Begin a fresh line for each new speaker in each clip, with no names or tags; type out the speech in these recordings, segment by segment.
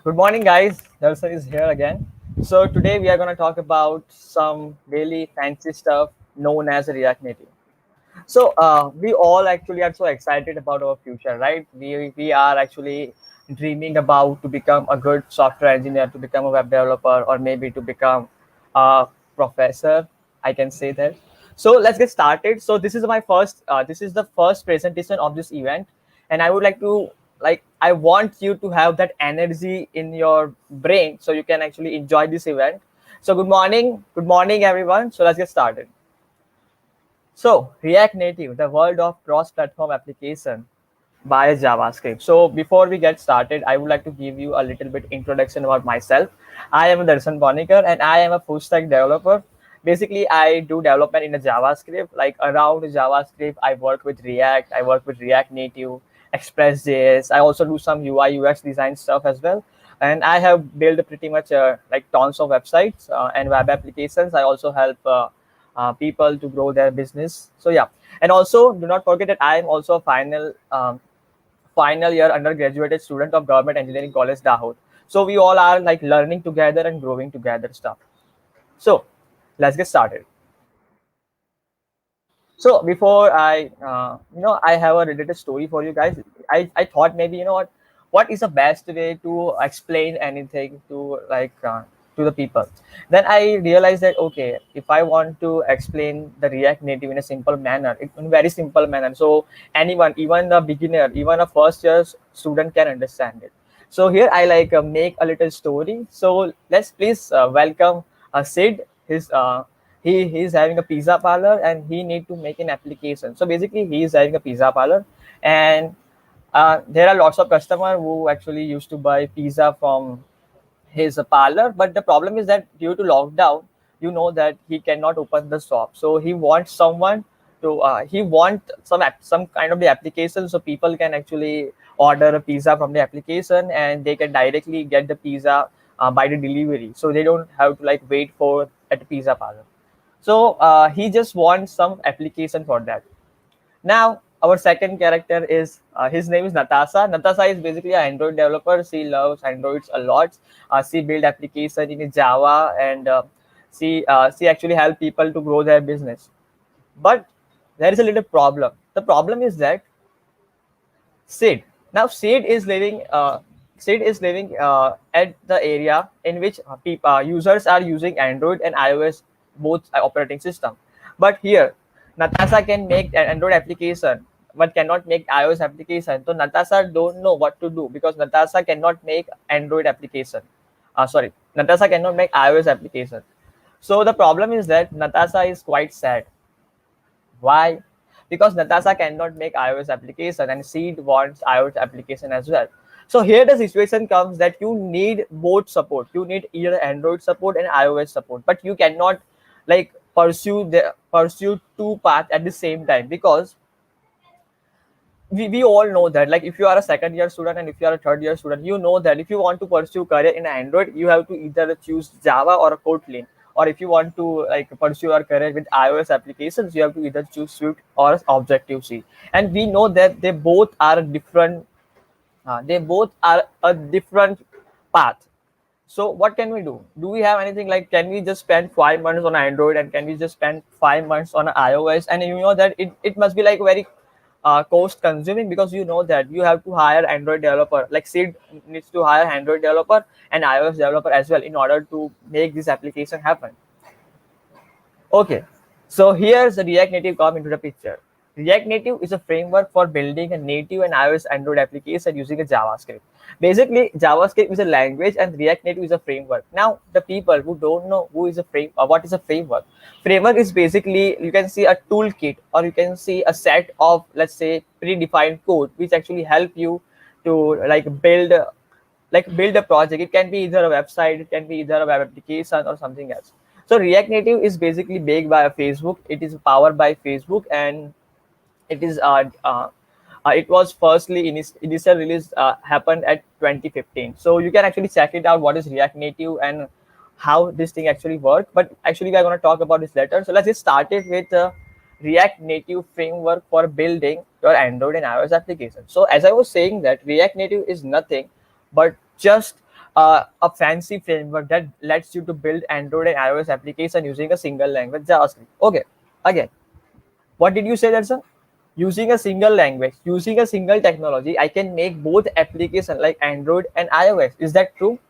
Good morning, guys. Nelson is here again. So today we are going to talk about some really fancy stuff known as React Native. So we all actually are so excited about our future, right? We are actually dreaming about to become a good software engineer, to become a web developer, or maybe to become a professor. I can say that. So let's get started. So this is my first. This is the first presentation of this event, and I would like to I want you to have that energy in your brain so you can actually enjoy this event. So good morning, everyone. So let's get started. So React Native, the world of cross-platform application by JavaScript. So before we get started, I would like to give you a little bit introduction about myself. I am Darshan Bonikar and I am a full stack developer. Basically, I do development in a JavaScript. Like around JavaScript, I work with React, I work with React Native, Express.js. I also do some UI UX design stuff as well. And I have built pretty much like tons of websites and web applications. I also help people to grow their business. So yeah, and also do not forget that I am also a final year undergraduate student of Government Engineering College Dahod. So we all are like learning together and growing together stuff. So let's get started. So before I have a related story for you guys. I thought maybe what is the best way to explain anything to the people. Then I realized that okay, if I want to explain the React Native in a simple manner, in very simple manner, so anyone, even a beginner, even a first year student can understand it. So here I make a little story. So let's please welcome Sid. He's having a pizza parlor and he need to make an application. So basically he is having a pizza parlor, and there are lots of customer who actually used to buy pizza from his parlor. But the problem is that due to lockdown, that he cannot open the shop. So he wants someone to he want some kind of the application so people can actually order a pizza from the application and they can directly get the pizza by the delivery, so they don't have to like wait for at the pizza parlor. So he just wants some application for that. Now, our second character is his name is Natasha. Natasha is basically an Android developer. She loves Androids a lot. She build application in Java, and she actually help people to grow their business. But there is a little problem. The problem is that Sid. Now Sid is living at the area in which users are using Android and iOS both operating system. But here, Natasha can make an Android application, but cannot make iOS application. So Natasha don't know what to do because Natasha cannot make Android application. Sorry, Natasha cannot make iOS application. So the problem is that Natasha is quite sad. Why? Because Natasha cannot make iOS application and Seed wants iOS application as well. So here the situation comes that you need both support. You need either Android support and iOS support, but you cannot like pursue two paths at the same time because we all know that like if you are a second year student and if you are a third year student, you know that if you want to pursue career in Android, you have to either choose Java or Kotlin, or if you want to like pursue your career with iOS applications, you have to either choose Swift or Objective C. And we know that they both are a different path. So what can we do? Do we have anything like, can we just spend 5 months on Android and can we just spend 5 months on iOS? And you know that it must be like very cost consuming because you know that you have to hire Android developer. Like Sid needs to hire Android developer and iOS developer as well in order to make this application happen. Okay, so here's the React Native come into the picture. React Native is a framework for building a native and iOS Android application using a JavaScript. Basically, JavaScript is a language and React Native is a framework. Now, the people who don't know who is a frame or what is a framework, framework is basically you can see a toolkit or you can see a set of let's say predefined code which actually help you to build a project. It can be either a website, it can be either a web application or something else. So React Native is basically baked by Facebook. It is powered by Facebook, and it is it was firstly initial release happened at 2015. So you can actually check it out what is React Native and how this thing actually works. But actually we are going to talk about this later. So let's just start it with React Native framework for building your Android and iOS application. So as I was saying that React Native is nothing but just a fancy framework that lets you to build Android and iOS application using a single language, JavaScript. Okay, again, what did you say, Darsan? Using a single language, using a single technology, I can make both application like Android and iOS. Is that true?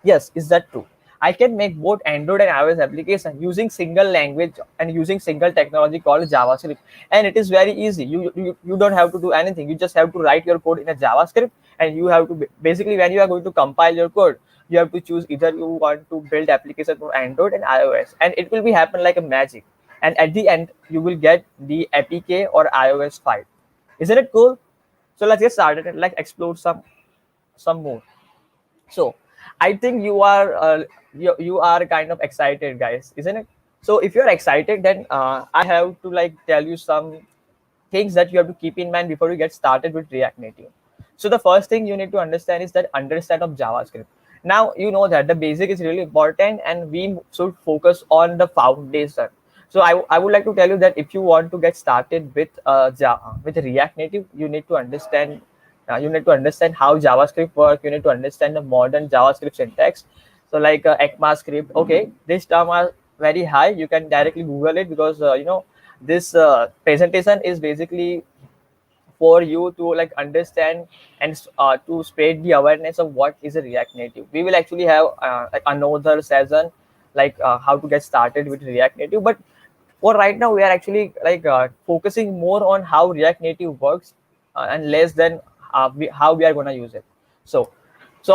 Yes, is that true? I can make both Android and iOS application using single language and using single technology called JavaScript. And it is very easy. You don't have to do anything. You just have to write your code in a JavaScript, and you have to basically, when you are going to compile your code, you have to choose either you want to build application for Android and iOS, and it will be happen like a magic. And at the end, you will get the APK or iOS file. Isn't it cool? So let's get started and like explore some more. So I think you are kind of excited, guys, isn't it? So if you're excited, then I have to like tell you some things that you have to keep in mind before you get started with React Native. So the first thing you need to understand is that understand of JavaScript. Now you know that the basic is really important, and we should focus on the foundation. So I would like to tell you that if you want to get started with with React Native, you need to understand how JavaScript works. You need to understand the modern JavaScript syntax. So like ECMAScript. Okay, this term are very high. You can directly Google it, because this presentation is basically for you to like understand and to spread the awareness of what is a React Native. We will actually have like another session like how to get started with React Native, but for right now we are actually like focusing more on how React Native works, and less than how we are going to use it. So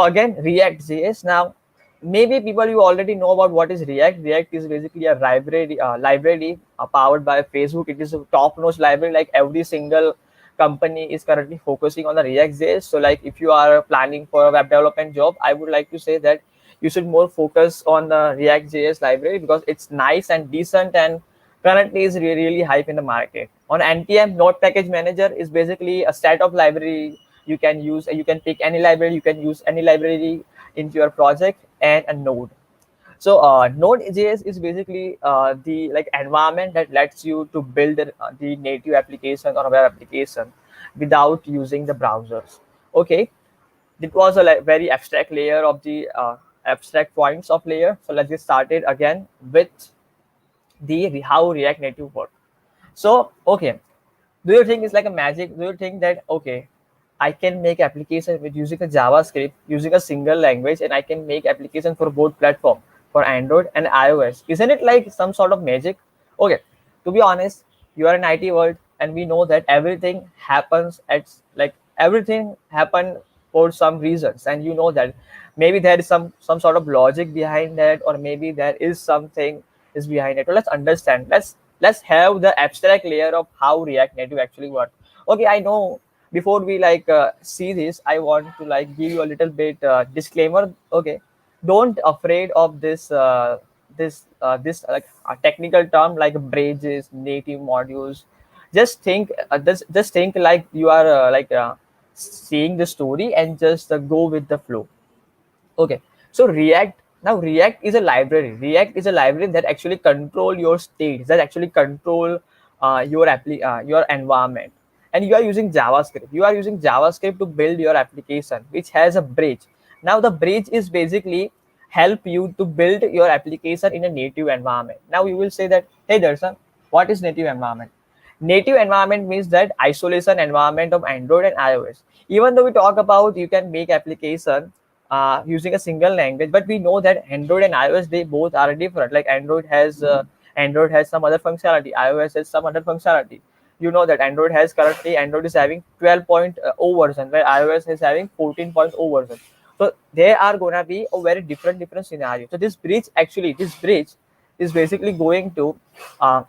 again, React JS. Now maybe people, you already know about what is React. React is basically a library powered by Facebook. It is a top notch library. Like every single company is currently focusing on the React JS. So like if you are planning for a web development job, I would like to say that you should more focus on the React JS library, because it's nice and decent, and currently is really hype in the market. On NPM, Node Package Manager is basically a set of library you can use. You can pick any library, you can use any library into your project, and a node. So Node.js is basically the like environment that lets you to build the native application or web application without using the browsers. Okay, it was a like, very abstract layer of the abstract points of layer. So let's get started again with the how React Native work. So okay, do you think it's like a magic? Do you think that okay, I can make application with using a JavaScript, using a single language, and I can make application for both platform, for Android and iOS? Isn't it like some sort of magic? Okay, to be honest, you are in IT world, and we know that everything happens at like everything happen for some reasons, and you know that maybe there is some sort of logic behind that, or maybe there is something is behind it. So let's understand. Let's have the abstract layer of how React Native actually works. Okay, I know before we like see this, I want to like give you a little bit disclaimer. Okay, don't afraid of this like a technical term like bridges, native modules. Just think like you are seeing the story, and just go with the flow. Okay, so React is a library. React is a library that actually control your states, that actually control your environment. And you are using JavaScript. You are using JavaScript to build your application, which has a bridge. Now the bridge is basically help you to build your application in a native environment. Now you will say that, hey Darshan, what is native environment? Native environment means that isolation environment of Android and iOS. Even though we talk about you can make application using a single language, but we know that Android and iOS, they both are different. Like Android has some other functionality, iOS has some other functionality. You know that Android is having 12.0 version, where iOS is having 14.0 version. So they are gonna be a very different scenario. So this bridge is basically going to uh,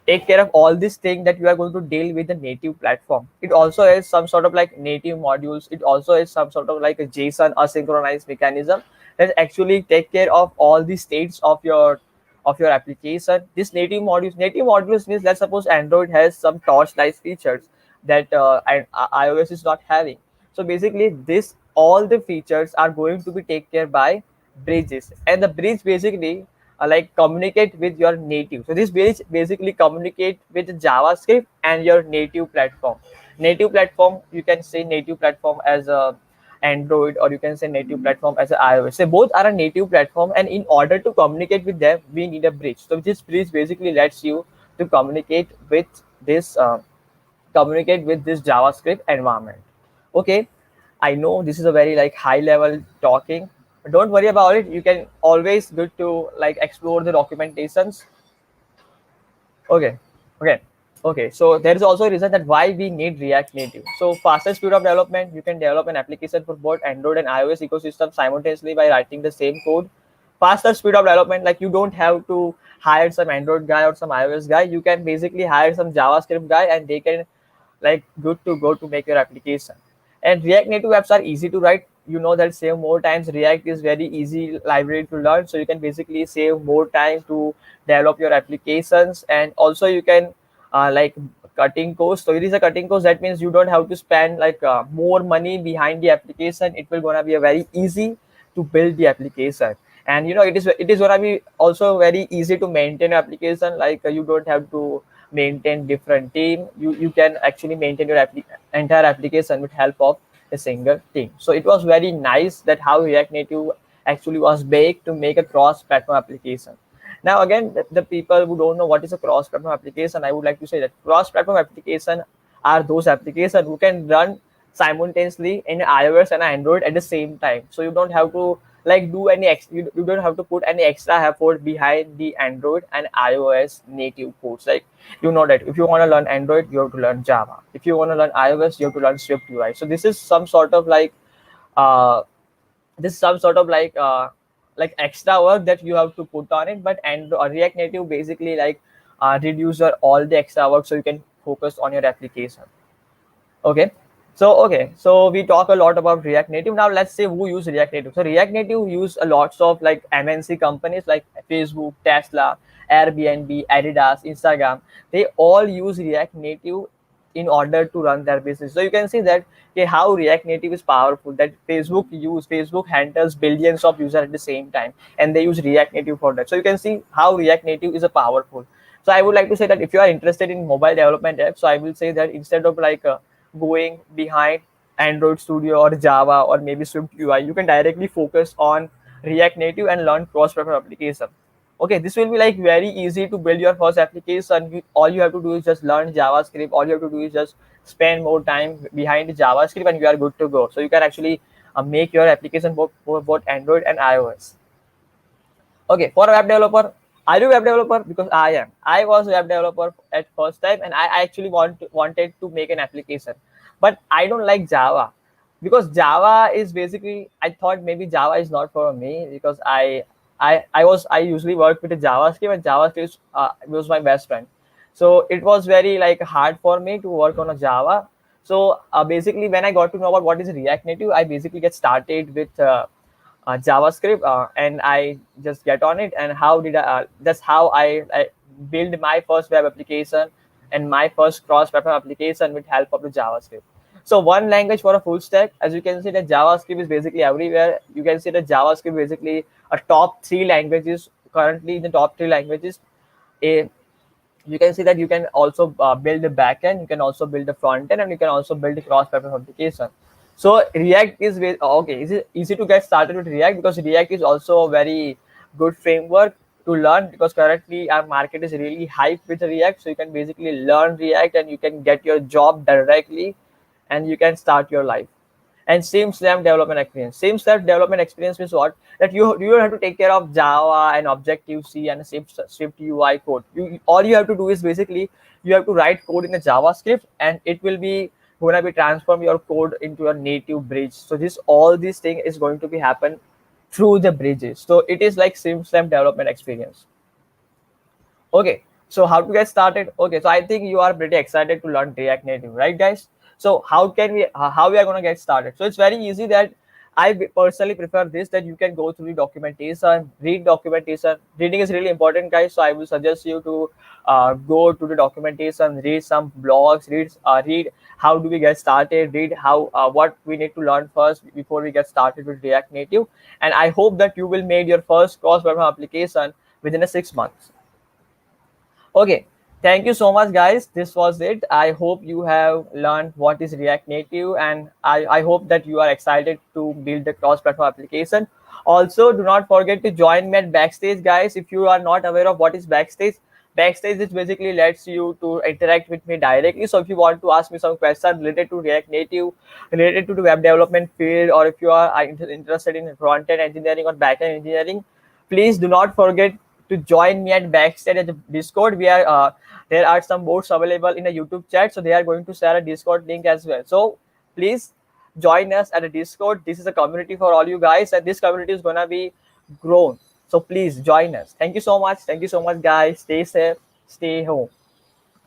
take care of all these things that you are going to deal with the native platform. It also has some sort of like native modules. It also has some sort of like a JSON asynchronous mechanism that actually take care of all the states of your application. This native modules means, let's suppose Android has some torchlight features that iOS is not having. So basically, this all the features are going to be taken care by bridges, and the bridge basically like communicate with your native. So this bridge basically communicate with JavaScript and your native platform. Native platform, you can say native platform as a Android, or you can say native platform as a iOS. So both are a native platform, and in order to communicate with them, we need a bridge. So this bridge basically lets you to this communicate with this JavaScript environment. Okay, I know this is a very like high level talking. Don't worry about it. You can always good to like explore the documentations. Okay, okay, okay. So there is also a reason that why we need React Native. So faster speed of development, you can develop an application for both Android and iOS ecosystem simultaneously by writing the same code. Faster speed of development, like you don't have to hire some Android guy or some iOS guy. You can basically hire some JavaScript guy, and they can like good to go to make your application. And React Native apps are easy to write. You know that save more times. React is very easy library to learn, so you can basically save more time to develop your applications. And also you can like cutting costs. So it is a cutting cost. That means you don't have to spend like more money behind the application. It will gonna be a very easy to build the application. And you know it is gonna be also very easy to maintain application. Like you don't have to maintain different team. You can actually maintain your entire application with help of a single team. So it was very nice that how React Native actually was baked to make a cross-platform application. Now again, the people who don't know what is a cross-platform application, I would like to say that cross-platform application are those applications who can run simultaneously in iOS and Android at the same time. So you don't have to like do you don't have to put any extra effort behind the Android and iOS native codes. Like you know that if you want to learn Android, you have to learn Java. If you want to learn iOS, you have to learn Swift UI. So this is some sort of uh, like extra work that you have to put on it. But and React Native basically like reduce your all the extra work so you can focus on your application. Okay. So we talk a lot about React Native. Now let's say who use React Native. So React Native use a lots of like MNC companies like Facebook, Tesla, Airbnb, Adidas, Instagram. They all use React Native in order to run their business. So you can see that okay, how React Native is powerful. That Facebook handles billions of users at the same time, and they use React Native for that. So you can see how React Native is a powerful. So I would like to say that if you are interested in mobile development apps, so I will say that instead of like going behind Android Studio or Java or maybe Swift UI, you can directly focus on React Native and learn cross-platform application. Okay, this will be like very easy to build your first application. All you have to do is just learn JavaScript. All you have to do is just spend more time behind JavaScript, and you are good to go. So you can actually make your application for both Android and iOS. Okay, for a web developer, are you a web developer? Because I am. I was a web developer at first time, and I actually wanted to make an application, but I don't like Java because Java is basically. I thought maybe Java is not for me because I usually work with the JavaScript, and JavaScript was my best friend. So it was very like hard for me to work on a Java. So basically, when I got to know about what is React Native, I basically get started with JavaScript, and I just get on it. And how did that's how I build my first web application and my first cross-platform application with help of the JavaScript. So one language for a full stack, as you can see that JavaScript is basically everywhere. You can see that JavaScript basically a top three languages currently in the top three languages. A You can see that you can also build a backend, you can also build a front end, and you can also build a cross-platform application. So React is okay. Is it easy to get started with React because React is also a very good framework to learn because currently our market is really hyped with React. So you can basically learn React and you can get your job directly, and you can start your life. And same slam development experience. Same self development experience means what? That you don't have to take care of Java and Objective C and Swift UI code. All you have to do is basically you have to write code in a JavaScript, and it will be gonna be transform your code into your native bridge. So this all these thing is going to be happen through the bridges. So it is like same slam development experience. Okay, so how to get started? Okay, so I think you are pretty excited to learn React Native, right, guys? So how we are gonna get started? So it's very easy that personally prefer this that you can go through the documentation, read documentation. Reading is really important, guys. So I will suggest you to go to the documentation, read some blogs, read how do we get started, read how what we need to learn first before we get started with React Native. And I hope that you will make your first cross-platform application within a 6 months. Okay, Thank you so much, guys. This was it. I hope you have learned what is React Native, and I hope that you are excited to build the cross-platform application. Also, do not forget to join me at Backstage, guys. If you are not aware of what is Backstage, Backstage is basically lets you to interact with me directly. So if you want to ask me some question related to React Native, related to the web development field, or if you are interested in front-end engineering or back-end engineering, please do not forget to join me at Backstage at the Discord. We are there are some boards available in a YouTube chat, so they are going to share a Discord link as well. So please join us at a Discord. This is a community for all you guys, and this community is gonna be grown. So please join us. Thank you so much. Thank you so much, guys. Stay safe. Stay home.